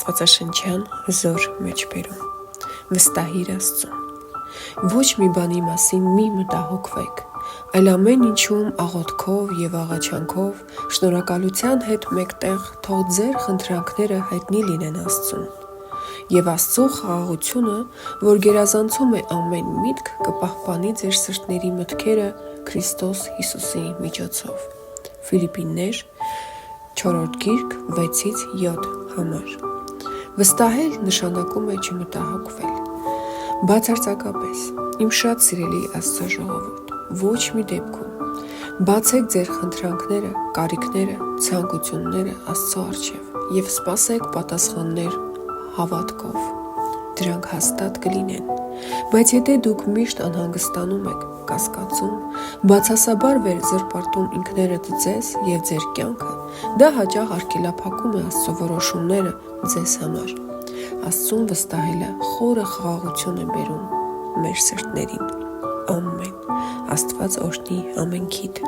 Աստվածաշնչյան հզոր մեջբերում վստահիր Աստծուն։ Ոչ մի բանի մասին մի մտահոգվեք, այլ ամեն ինչում աղոթքով եւ աղաչանքով շնորհակալության հետ մեկտեղ թող ձեր խնդրանքները հայտնի լինեն Աստծուն։ Եվ Աստծո խաղաղությունը, որ գերազանցում է ամեն միտք, կպահպանի ձեր սրտերի մտքերը Քրիստոս Հիսուսի միջոցով։ Ֆիլիպպիներ 4 գիրք 6-7 համար։ Վստահել նշանակում է չմտահոգվել։ Բացարձակապես, իմ շատ սիրելի Աստծո ժողովուրդ, ոչ մի դեպքում բացեք ձեր խնդրանքները, կարիքները, ցանկությունները Աստծո առջև եւ սպասեք պատասխաններ հավատքով։ Դրանք հաստատ կլինեն, բայց եթե դուք միշտ անհանգստանում եք, կասկածում, բացասաբար վեր զրպարտում ինքներդ ձեզ եւ ձեր կյանքը, դա հաճախ արգելափակում է Աստծո որոշումները ձեզ համար։ Աստծուն վստահելը խորը խաղաղություն է բերում մեր սրտերին։ Ամեն։ Աստված օրհնի ամենքիդ։